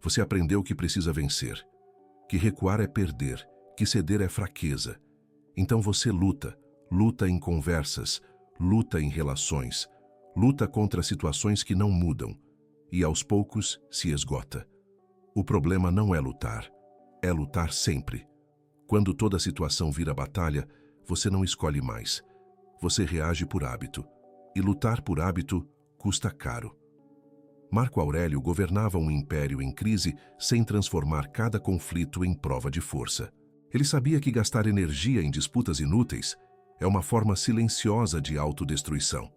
Você aprendeu que precisa vencer, que recuar é perder, que ceder é fraqueza. Então você luta, luta em conversas, luta em relações, luta contra situações que não mudam e aos poucos se esgota. O problema não é lutar sempre. Quando toda situação vira batalha, você não escolhe mais. Você reage por hábito. E lutar por hábito custa caro. Marco Aurélio governava um império em crise sem transformar cada conflito em prova de força. Ele sabia que gastar energia em disputas inúteis é uma forma silenciosa de autodestruição.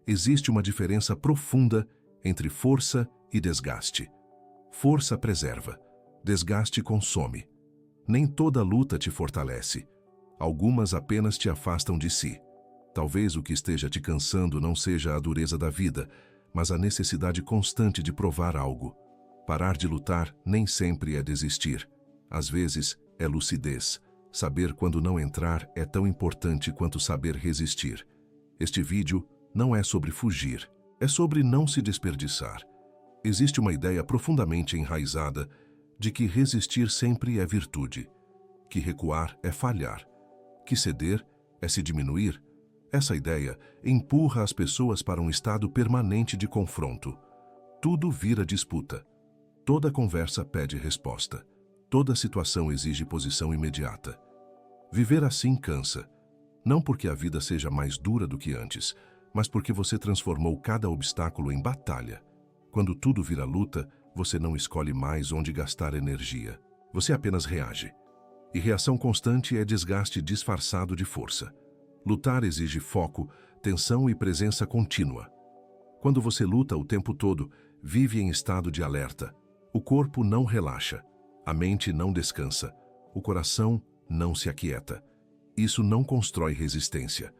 Existe uma diferença profunda entre força e desgaste. Força preserva, desgaste consome. Nem toda luta te fortalece. Algumas apenas te afastam de si. Talvez o que esteja te cansando não seja a dureza da vida, mas a necessidade constante de provar algo. Parar de lutar nem sempre é desistir. Às vezes, é lucidez. Saber quando não entrar é tão importante quanto saber resistir. Este vídeo não é sobre fugir, é sobre não se desperdiçar. Existe uma ideia profundamente enraizada de que resistir sempre é virtude, que recuar é falhar, que ceder é se diminuir. Essa ideia empurra as pessoas para um estado permanente de confronto. Tudo vira disputa. Toda conversa pede resposta. Toda situação exige posição imediata. Viver assim cansa. Não porque a vida seja mais dura do que antes, mas porque você transformou cada obstáculo em batalha. Quando tudo vira luta, você não escolhe mais onde gastar energia. Você apenas reage. E reação constante é desgaste disfarçado de força. Lutar exige foco, tensão e presença contínua. Quando você luta o tempo todo, vive em estado de alerta. O corpo não relaxa, a mente não descansa, o coração não se aquieta. Isso não constrói resistência,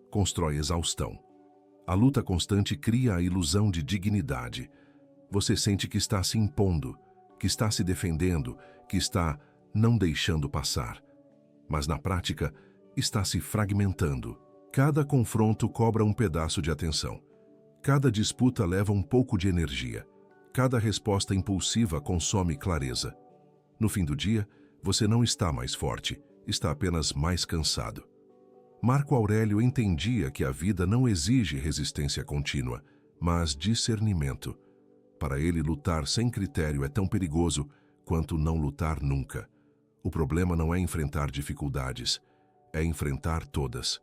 constrói exaustão. A luta constante cria a ilusão de dignidade. Você sente que está se impondo, que está se defendendo, que está não deixando passar. Mas na prática, está se fragmentando. Cada confronto cobra um pedaço de atenção. Cada disputa leva um pouco de energia. Cada resposta impulsiva consome clareza. No fim do dia, você não está mais forte, está apenas mais cansado. Marco Aurélio entendia que a vida não exige resistência contínua, mas discernimento. Para ele, lutar sem critério é tão perigoso quanto não lutar nunca. O problema não é enfrentar dificuldades, é enfrentar todas.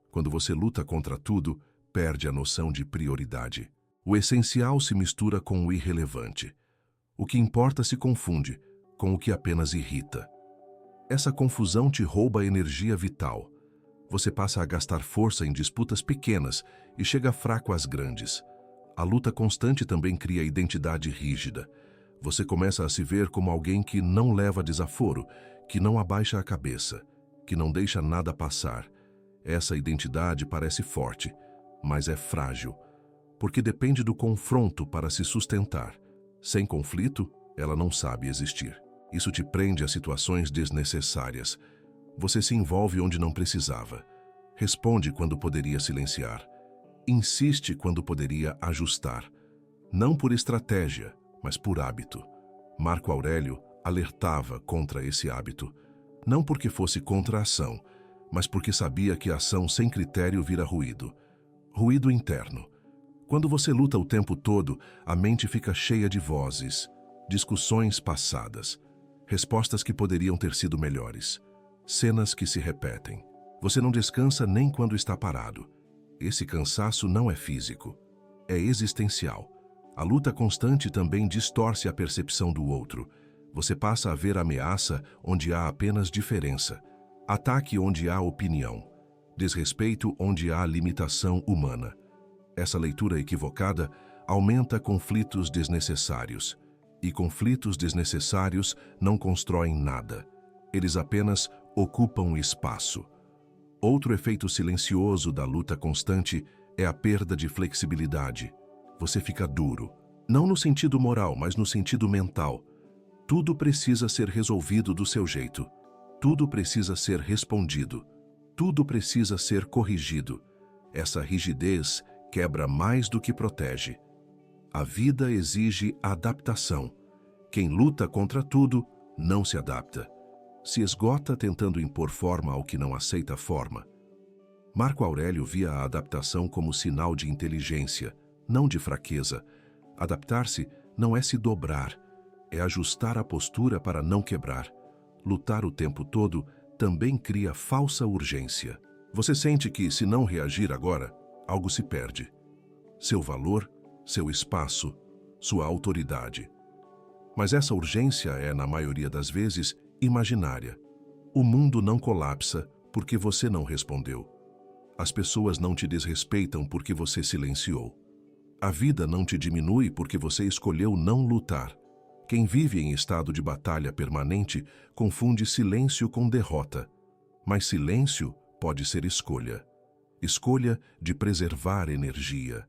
Quando você luta contra tudo, perde a noção de prioridade. O essencial se mistura com o irrelevante. O que importa se confunde com o que apenas irrita. Essa confusão te rouba a energia vital. Você passa a gastar força em disputas pequenas e chega fraco às grandes. A luta constante também cria identidade rígida. Você começa a se ver como alguém que não leva desaforo, que não abaixa a cabeça, que não deixa nada passar. Essa identidade parece forte, mas é frágil, porque depende do confronto para se sustentar. Sem conflito, ela não sabe existir. Isso te prende a situações desnecessárias. Você se envolve onde não precisava. Responde quando poderia silenciar. Insiste quando poderia ajustar. Não por estratégia, mas por hábito. Marco Aurélio alertava contra esse hábito. Não porque fosse contra a ação, mas porque sabia que a ação sem critério vira ruído. Ruído interno. Quando você luta o tempo todo, a mente fica cheia de vozes, discussões passadas, respostas que poderiam ter sido melhores, cenas que se repetem. Você não descansa nem quando está parado. Esse cansaço não é físico, é existencial. A luta constante também distorce a percepção do outro. Você passa a ver ameaça onde há apenas diferença, ataque onde há opinião, desrespeito onde há limitação humana. Essa leitura equivocada aumenta conflitos desnecessários, e conflitos desnecessários não constroem nada. Eles apenas ocupam espaço. Outro efeito silencioso da luta constante é a perda de flexibilidade. Você fica duro, não no sentido moral, mas no sentido mental. Tudo precisa ser resolvido do seu jeito. Tudo precisa ser respondido. Tudo precisa ser corrigido. Essa rigidez quebra mais do que protege. A vida exige adaptação. Quem luta contra tudo não se adapta. Se esgota tentando impor forma ao que não aceita forma. Marco Aurélio via a adaptação como sinal de inteligência, não de fraqueza. Adaptar-se não é se dobrar, é ajustar a postura para não quebrar. Lutar o tempo todo também cria falsa urgência. Você sente que, se não reagir agora, algo se perde. Seu valor, seu espaço, sua autoridade. Mas essa urgência é, na maioria das vezes, imaginária. O mundo não colapsa porque você não respondeu. As pessoas não te desrespeitam porque você silenciou. A vida não te diminui porque você escolheu não lutar. Quem vive em estado de batalha permanente confunde silêncio com derrota. Mas silêncio pode ser escolha. Escolha de preservar energia.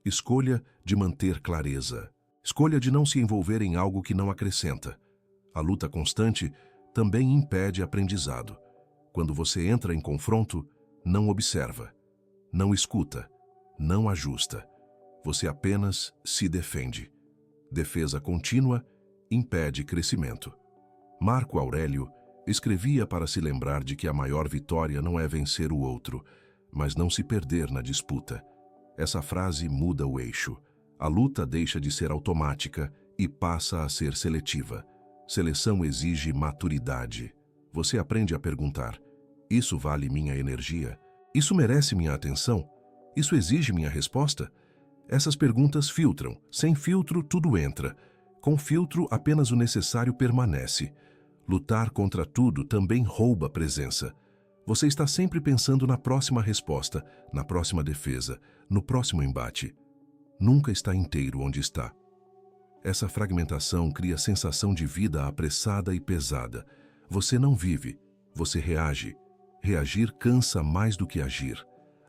Escolha de manter clareza. Escolha de não se envolver em algo que não acrescenta. A luta constante também impede aprendizado. Quando você entra em confronto, não observa, não escuta, não ajusta. Você apenas se defende. Defesa contínua impede crescimento. Marco Aurélio escrevia para se lembrar de que a maior vitória não é vencer o outro, mas não se perder na disputa. Essa frase muda o eixo. A luta deixa de ser automática e passa a ser seletiva. Seleção exige maturidade. Você aprende a perguntar: isso vale minha energia? Isso merece minha atenção? Isso exige minha resposta? Essas perguntas filtram. Sem filtro, tudo entra. Com filtro, apenas o necessário permanece. Lutar contra tudo também rouba presença. Você está sempre pensando na próxima resposta, na próxima defesa, no próximo embate. Nunca está inteiro onde está. Essa fragmentação cria sensação de vida apressada e pesada. Você não vive, você reage. Reagir cansa mais do que agir.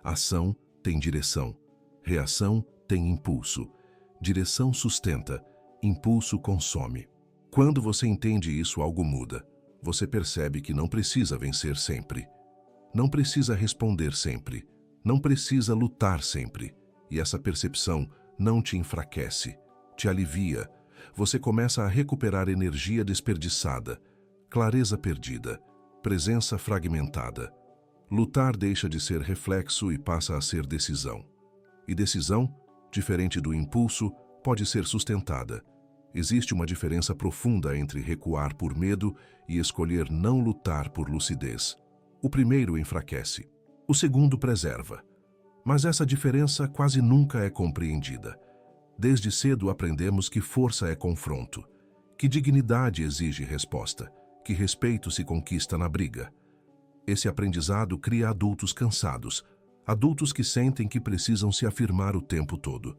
Ação tem direção. Reação tem impulso. Direção sustenta. Impulso consome. Quando você entende isso, algo muda. Você percebe que não precisa vencer sempre. Não precisa responder sempre. Não precisa lutar sempre. E essa percepção não te enfraquece, te alivia. Você começa a recuperar energia desperdiçada, clareza perdida, presença fragmentada. Lutar deixa de ser reflexo e passa a ser decisão. E decisão, diferente do impulso, pode ser sustentada. Existe uma diferença profunda entre recuar por medo e escolher não lutar por lucidez. O primeiro enfraquece, o segundo preserva. Mas essa diferença quase nunca é compreendida. Desde cedo aprendemos que força é confronto, que dignidade exige resposta, que respeito se conquista na briga. Esse aprendizado cria adultos cansados, adultos que sentem que precisam se afirmar o tempo todo,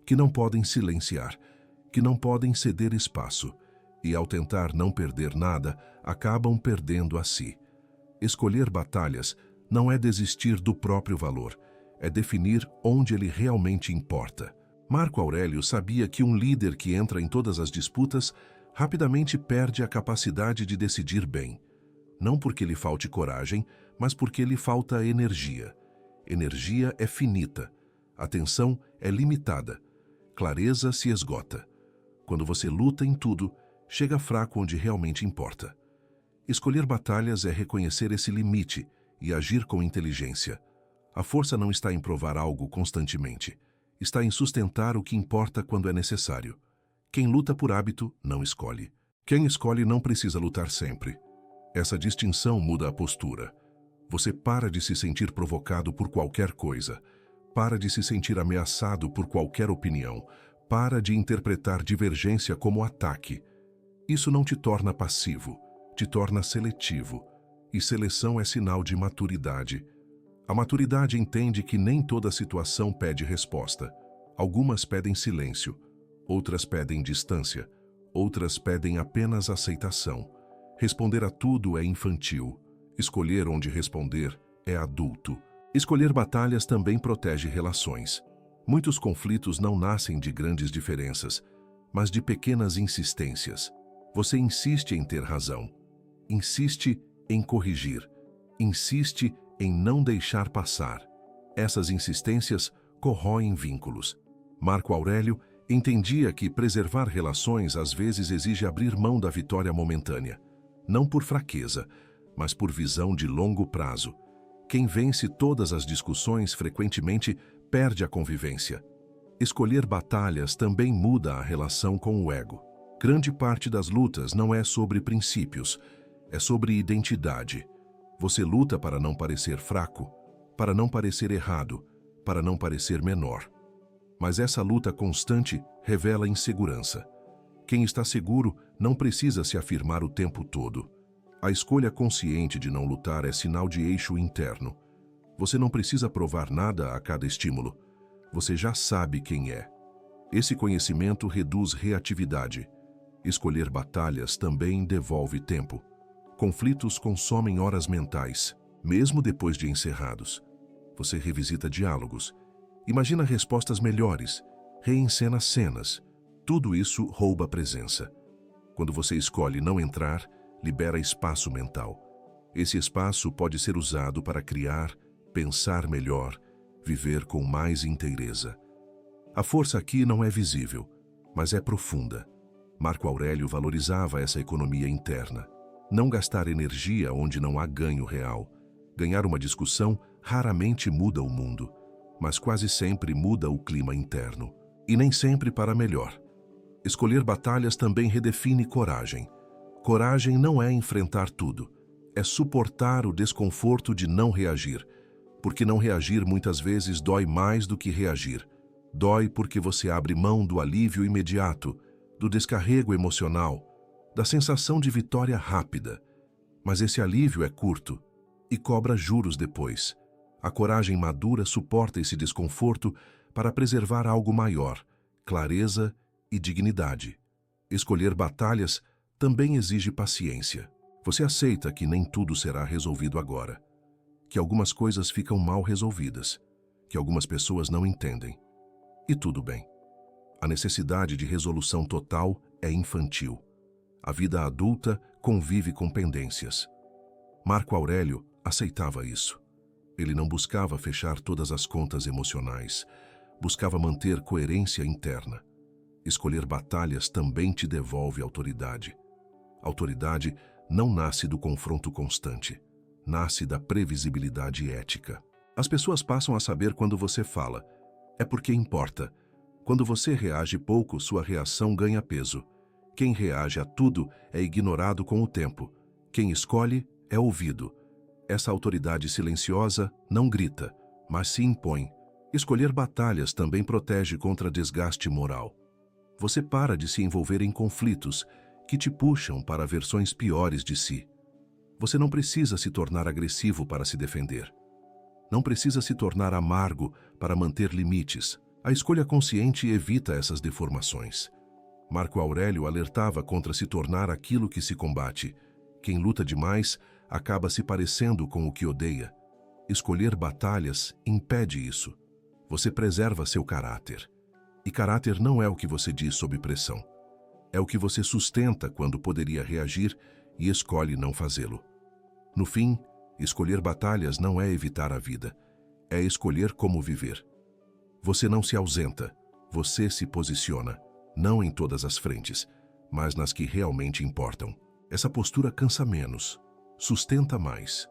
que não podem silenciar, que não podem ceder espaço, e ao tentar não perder nada, acabam perdendo a si. Escolher batalhas não é desistir do próprio valor, é definir onde ele realmente importa. Marco Aurélio sabia que um líder que entra em todas as disputas rapidamente perde a capacidade de decidir bem. Não porque lhe falte coragem, mas porque lhe falta energia. Energia é finita. Atenção é limitada. Clareza se esgota. Quando você luta em tudo, chega fraco onde realmente importa. Escolher batalhas é reconhecer esse limite e agir com inteligência. A força não está em provar algo constantemente. Está em sustentar o que importa quando é necessário. Quem luta por hábito, não escolhe. Quem escolhe não precisa lutar sempre. Essa distinção muda a postura. Você para de se sentir provocado por qualquer coisa. Para de se sentir ameaçado por qualquer opinião. Para de interpretar divergência como ataque. Isso não te torna passivo, te torna seletivo. E seleção é sinal de maturidade. A maturidade entende que nem toda situação pede resposta. Algumas pedem silêncio, outras pedem distância, outras pedem apenas aceitação. Responder a tudo é infantil. Escolher onde responder é adulto. Escolher batalhas também protege relações. Muitos conflitos não nascem de grandes diferenças, mas de pequenas insistências. Você insiste em ter razão, insiste em corrigir, insiste em não deixar passar. Essas insistências corroem vínculos. Marco Aurélio Entendia que preservar relações às vezes exige abrir mão da vitória momentânea, não por fraqueza, mas por visão de longo prazo. Quem vence todas as discussões frequentemente perde a convivência. Escolher batalhas também muda a relação com o ego. Grande parte das lutas não é sobre princípios, é sobre identidade. Você luta para não parecer fraco, para não parecer errado, para não parecer menor. Mas essa luta constante revela insegurança. Quem está seguro não precisa se afirmar o tempo todo. A escolha consciente de não lutar é sinal de eixo interno. Você não precisa provar nada a cada estímulo. Você já sabe quem é. Esse conhecimento reduz reatividade. Escolher batalhas também devolve tempo. Conflitos consomem horas mentais, mesmo depois de encerrados. Você revisita diálogos, imagina respostas melhores, reencena cenas. Tudo isso rouba presença. Quando você escolhe não entrar, libera espaço mental. Esse espaço pode ser usado para criar, pensar melhor, viver com mais inteireza. A força aqui não é visível, mas é profunda. Marco Aurélio valorizava essa economia interna. Não gastar energia onde não há ganho real. Ganhar uma discussão raramente muda o mundo, mas quase sempre muda o clima interno. E nem sempre para melhor. Escolher batalhas também redefine coragem. Coragem não é enfrentar tudo, é suportar o desconforto de não reagir, porque não reagir muitas vezes dói mais do que reagir. Dói porque você abre mão do alívio imediato, do descarrego emocional, da sensação de vitória rápida. Mas esse alívio é curto e cobra juros depois. A coragem madura suporta esse desconforto para preservar algo maior, clareza e dignidade. Escolher batalhas também exige paciência. Você aceita que nem tudo será resolvido agora, que algumas coisas ficam mal resolvidas, que algumas pessoas não entendem. E tudo bem. A necessidade de resolução total é infantil. A vida adulta convive com pendências. Marco Aurélio aceitava isso. Ele não buscava fechar todas as contas emocionais, buscava manter coerência interna. Escolher batalhas também te devolve autoridade. Autoridade não nasce do confronto constante, nasce da previsibilidade ética. As pessoas passam a saber quando você fala. É porque importa. Quando você reage pouco, sua reação ganha peso. Quem reage a tudo é ignorado com o tempo. Quem escolhe é ouvido. Essa autoridade silenciosa não grita, mas se impõe. Escolher batalhas também protege contra desgaste moral. Você para de se envolver em conflitos que te puxam para versões piores de si. Você não precisa se tornar agressivo para se defender. Não precisa se tornar amargo para manter limites. A escolha consciente evita essas deformações. Marco Aurélio alertava contra se tornar aquilo que se combate. Quem luta demais acaba se parecendo com o que odeia. Escolher batalhas impede isso. Você preserva seu caráter. E caráter não é o que você diz sob pressão. É o que você sustenta quando poderia reagir e escolhe não fazê-lo. No fim, escolher batalhas não é evitar a vida, é escolher como viver. Você não se ausenta, você se posiciona, não em todas as frentes, mas nas que realmente importam. Essa postura cansa menos, sustenta mais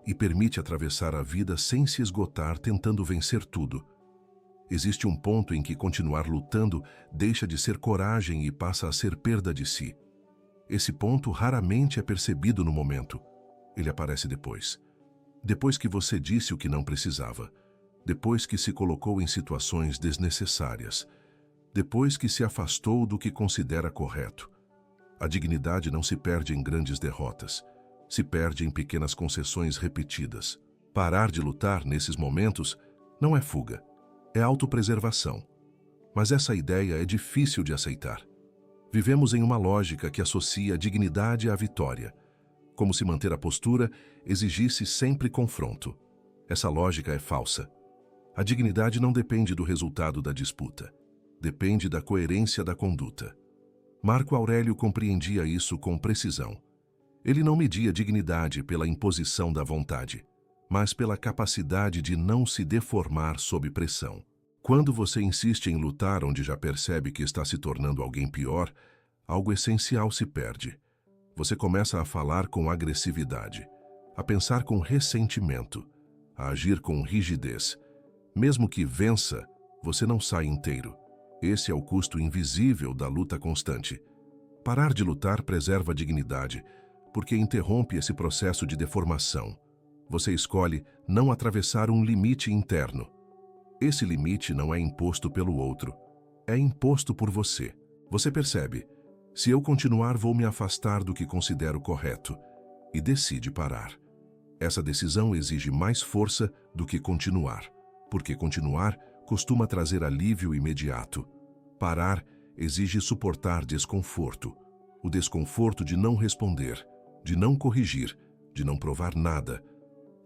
e permite atravessar a vida sem se esgotar tentando vencer tudo. Existe um ponto em que continuar lutando deixa de ser coragem e passa a ser perda de si. Esse ponto raramente é percebido no momento. Ele aparece depois. Depois que você disse o que não precisava. Depois que se colocou em situações desnecessárias. Depois que se afastou do que considera correto. A dignidade não se perde em grandes derrotas. Se perde em pequenas concessões repetidas. Parar de lutar nesses momentos não é fuga. É autopreservação. Mas essa ideia é difícil de aceitar. Vivemos em uma lógica que associa a dignidade à vitória, como se manter a postura exigisse sempre confronto. Essa lógica é falsa. A dignidade não depende do resultado da disputa. Depende da coerência da conduta. Marco Aurélio compreendia isso com precisão. Ele não media dignidade pela imposição da vontade, mas pela capacidade de não se deformar sob pressão. Quando você insiste em lutar onde já percebe que está se tornando alguém pior, algo essencial se perde. Você começa a falar com agressividade, a pensar com ressentimento, a agir com rigidez. Mesmo que vença, você não sai inteiro. Esse é o custo invisível da luta constante. Parar de lutar preserva a dignidade, porque interrompe esse processo de deformação. Você escolhe não atravessar um limite interno. Esse limite não é imposto pelo outro, é imposto por você. Você percebe, se eu continuar vou me afastar do que considero correto, e decide parar. Essa decisão exige mais força do que continuar, porque continuar costuma trazer alívio imediato. Parar exige suportar desconforto, o desconforto de não responder, de não corrigir, de não provar nada.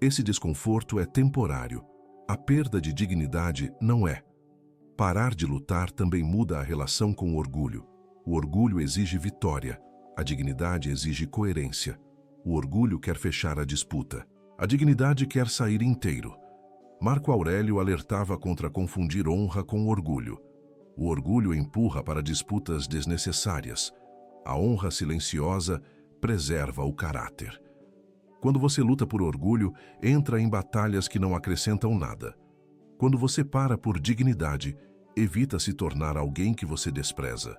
Esse desconforto é temporário. A perda de dignidade não é. Parar de lutar também muda a relação com o orgulho. O orgulho exige vitória. A dignidade exige coerência. O orgulho quer fechar a disputa. A dignidade quer sair inteiro. Marco Aurélio alertava contra confundir honra com orgulho. O orgulho empurra para disputas desnecessárias. A honra silenciosa preserva o caráter. Quando você luta por orgulho, entra em batalhas que não acrescentam nada. Quando você para por dignidade, evita se tornar alguém que você despreza.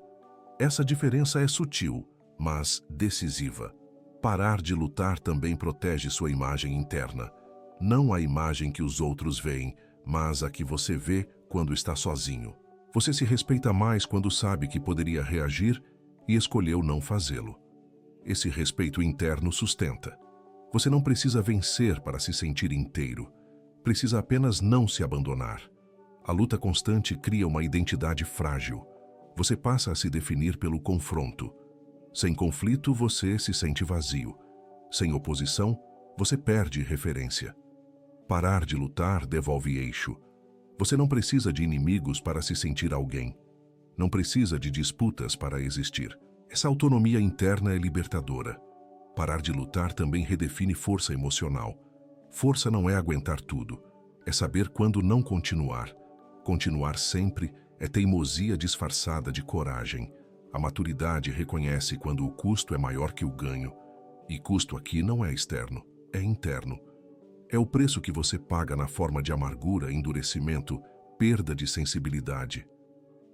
Essa diferença é sutil, mas decisiva. Parar de lutar também protege sua imagem interna. Não a imagem que os outros veem, mas a que você vê quando está sozinho. Você se respeita mais quando sabe que poderia reagir e escolheu não fazê-lo. Esse respeito interno sustenta. Você não precisa vencer para se sentir inteiro. Precisa apenas não se abandonar. A luta constante cria uma identidade frágil. Você passa a se definir pelo confronto. Sem conflito, você se sente vazio. Sem oposição, você perde referência. Parar de lutar devolve eixo. Você não precisa de inimigos para se sentir alguém. Não precisa de disputas para existir. Essa autonomia interna é libertadora. Parar de lutar também redefine força emocional. Força não é aguentar tudo. É saber quando não continuar. Continuar sempre é teimosia disfarçada de coragem. A maturidade reconhece quando o custo é maior que o ganho. E custo aqui não é externo, é interno. É o preço que você paga na forma de amargura, endurecimento, perda de sensibilidade.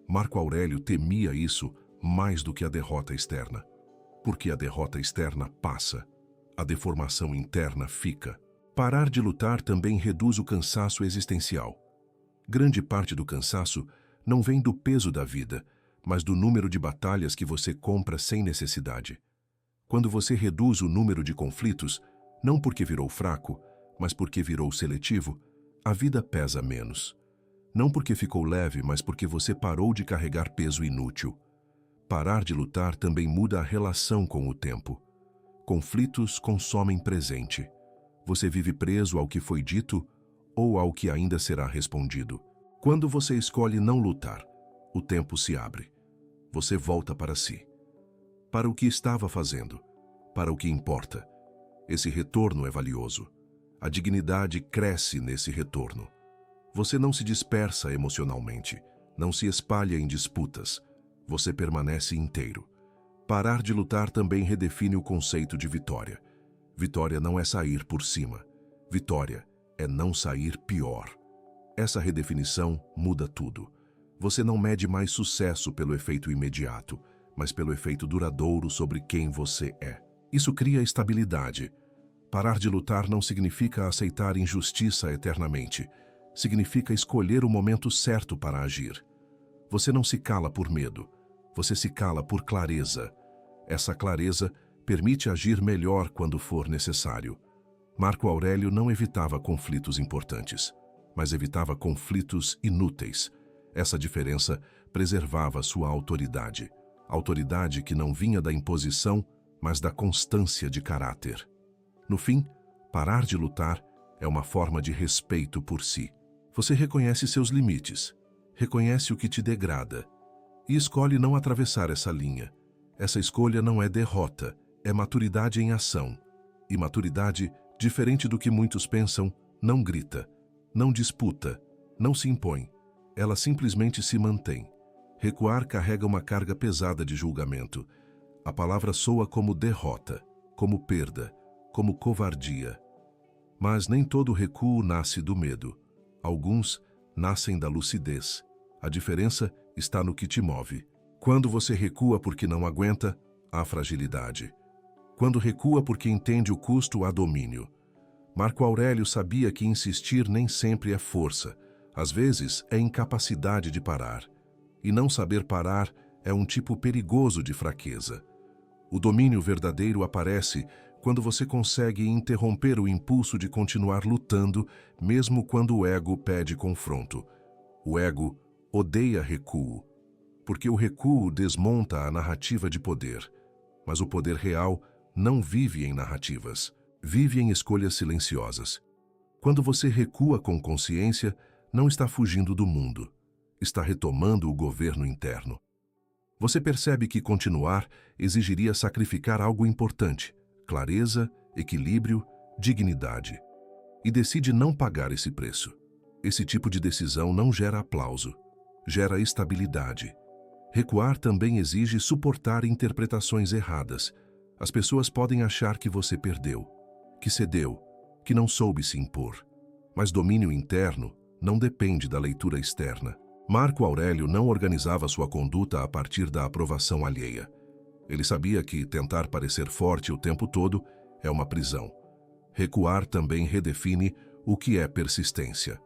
Marco Aurélio temia isso mais do que a derrota externa. Porque a derrota externa passa, a deformação interna fica. Parar de lutar também reduz o cansaço existencial. Grande parte do cansaço não vem do peso da vida, mas do número de batalhas que você compra sem necessidade. Quando você reduz o número de conflitos, não porque virou fraco, mas porque virou seletivo, a vida pesa menos. Não porque ficou leve, mas porque você parou de carregar peso inútil. Parar de lutar também muda a relação com o tempo. Conflitos consomem presente. Você vive preso ao que foi dito ou ao que ainda será respondido. Quando você escolhe não lutar, o tempo se abre. Você volta para si. Para o que estava fazendo. Para o que importa. Esse retorno é valioso. A dignidade cresce nesse retorno. Você não se dispersa emocionalmente, não se espalha em disputas. Você permanece inteiro. Parar de lutar também redefine o conceito de vitória. Vitória não é sair por cima. Vitória é não sair pior. Essa redefinição muda tudo. Você não mede mais sucesso pelo efeito imediato, mas pelo efeito duradouro sobre quem você é. Isso cria estabilidade. Parar de lutar não significa aceitar injustiça eternamente. Significa escolher o momento certo para agir. Você não se cala por medo. Você se cala por clareza. Essa clareza permite agir melhor quando for necessário. Marco Aurélio não evitava conflitos importantes, mas evitava conflitos inúteis. Essa diferença preservava sua autoridade. Autoridade que não vinha da imposição, mas da constância de caráter. No fim, parar de lutar é uma forma de respeito por si. Você reconhece seus limites, reconhece o que te degrada e escolhe não atravessar essa linha. Essa escolha não é derrota, é maturidade em ação. E maturidade, diferente do que muitos pensam, não grita, não disputa, não se impõe. ela simplesmente se mantém. Recuar carrega uma carga pesada de julgamento. A palavra soa como derrota, como perda, como covardia. Mas nem todo recuo nasce do medo. Alguns nascem da lucidez. A diferença está no que te move. Quando você recua porque não aguenta, há fragilidade. Quando recua porque entende o custo, há domínio. Marco Aurélio sabia que insistir nem sempre é força. Às vezes é incapacidade de parar. E não saber parar é um tipo perigoso de fraqueza. O domínio verdadeiro aparece quando você consegue interromper o impulso de continuar lutando, mesmo quando o ego pede confronto. O ego odeia recuo, porque o recuo desmonta a narrativa de poder. Mas o poder real não vive em narrativas, vive em escolhas silenciosas. Quando você recua com consciência, não está fugindo do mundo, está retomando o governo interno. Você percebe que continuar exigiria sacrificar algo importante: clareza, equilíbrio, dignidade. E decide não pagar esse preço. Esse tipo de decisão não gera aplauso, gera estabilidade. Recuar também exige suportar interpretações erradas. As pessoas podem achar que você perdeu, que cedeu, que não soube se impor. Mas domínio interno não depende da leitura externa. Marco Aurélio não organizava sua conduta a partir da aprovação alheia. Ele sabia que tentar parecer forte o tempo todo é uma prisão. Recuar também redefine o que é persistência.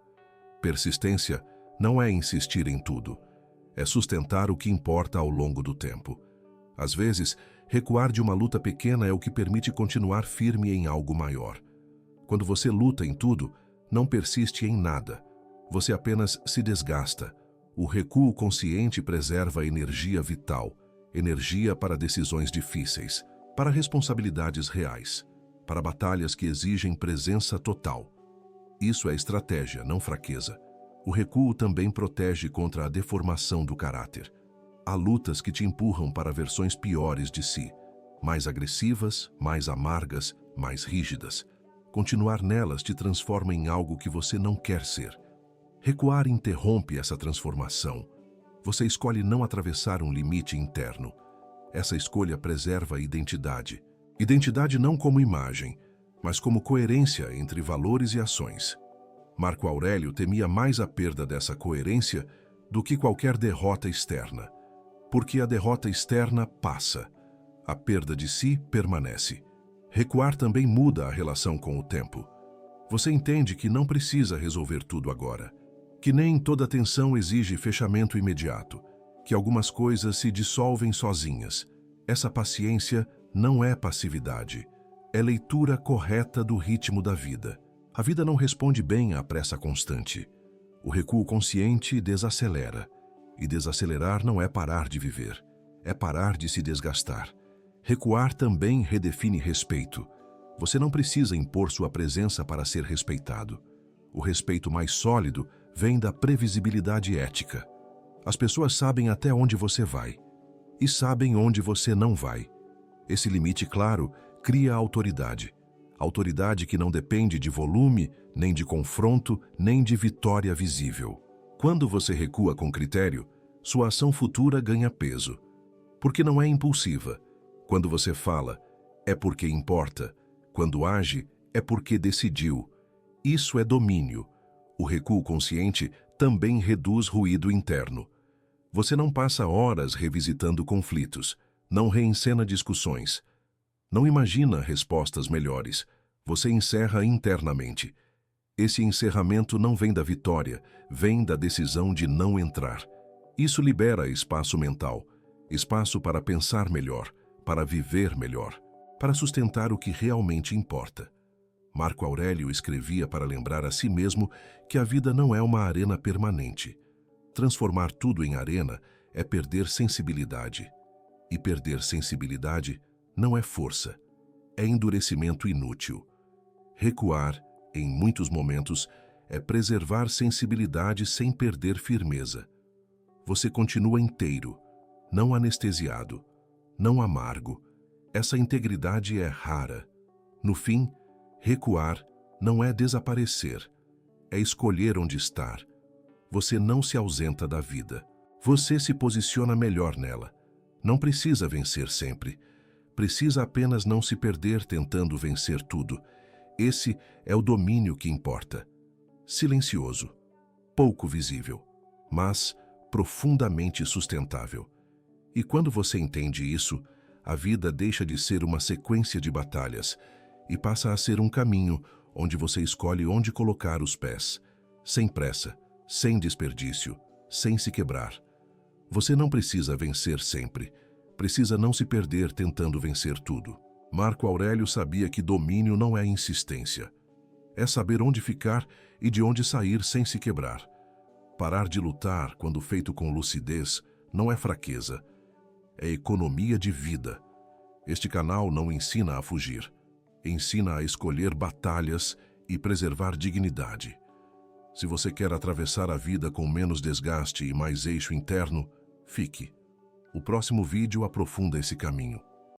Persistência não é insistir em tudo, é sustentar o que importa ao longo do tempo. Às vezes, recuar de uma luta pequena é o que permite continuar firme em algo maior. Quando você luta em tudo, não persiste em nada. Você apenas se desgasta. O recuo consciente preserva a energia vital, energia para decisões difíceis, para responsabilidades reais, para batalhas que exigem presença total. Isso é estratégia, não fraqueza. O recuo também protege contra a deformação do caráter. Há lutas que te empurram para versões piores de si, mais agressivas, mais amargas, mais rígidas. Continuar nelas te transforma em algo que você não quer ser. Recuar interrompe essa transformação. Você escolhe não atravessar um limite interno. Essa escolha preserva a identidade. Identidade não como imagem, mas como coerência entre valores e ações. Marco Aurélio temia mais a perda dessa coerência do que qualquer derrota externa. Porque a derrota externa passa. A perda de si permanece. Recuar também muda a relação com o tempo. Você entende que não precisa resolver tudo agora. Que nem toda tensão exige fechamento imediato, que algumas coisas se dissolvem sozinhas. Essa paciência não é passividade, é leitura correta do ritmo da vida. A vida não responde bem à pressa constante. O recuo consciente desacelera, e desacelerar não é parar de viver, é parar de se desgastar. Recuar também redefine respeito. Você não precisa impor sua presença para ser respeitado. O respeito mais sólido vem da previsibilidade ética. As pessoas sabem até onde você vai e sabem onde você não vai. Esse limite claro cria autoridade. Autoridade que não depende de volume, nem de confronto, nem de vitória visível. Quando você recua com critério, sua ação futura ganha peso. Porque não é impulsiva. Quando você fala, é porque importa. Quando age, é porque decidiu. Isso é domínio. O recuo consciente também reduz ruído interno. Você não passa horas revisitando conflitos, não reencena discussões, não imagina respostas melhores. Você encerra internamente. Esse encerramento não vem da vitória, vem da decisão de não entrar. Isso libera espaço mental, espaço para pensar melhor, para viver melhor, para sustentar o que realmente importa. Marco Aurélio escrevia para lembrar a si mesmo que a vida não é uma arena permanente. Transformar tudo em arena é perder sensibilidade. E perder sensibilidade não é força, é endurecimento inútil. Recuar, em muitos momentos, é preservar sensibilidade sem perder firmeza. Você continua inteiro, não anestesiado, não amargo. Essa integridade é rara. No fim, recuar não é desaparecer, é escolher onde estar. você não se ausenta da vida. Você se posiciona melhor nela. Não precisa vencer sempre. Precisa apenas não se perder tentando vencer tudo. Esse é o domínio que importa. Silencioso, pouco visível, mas profundamente sustentável. E quando você entende isso, a vida deixa de ser uma sequência de batalhas e passa a ser um caminho onde você escolhe onde colocar os pés, sem pressa, sem desperdício, sem se quebrar. Você não precisa vencer sempre, precisa não se perder tentando vencer tudo. Marco Aurélio sabia que domínio não é insistência. É saber onde ficar e de onde sair sem se quebrar. Parar de lutar, quando feito com lucidez, não é fraqueza, é economia de vida. Este canal não ensina a fugir, ensina a escolher batalhas e preservar dignidade. Se você quer atravessar a vida com menos desgaste e mais eixo interno, fique. O próximo vídeo aprofunda esse caminho.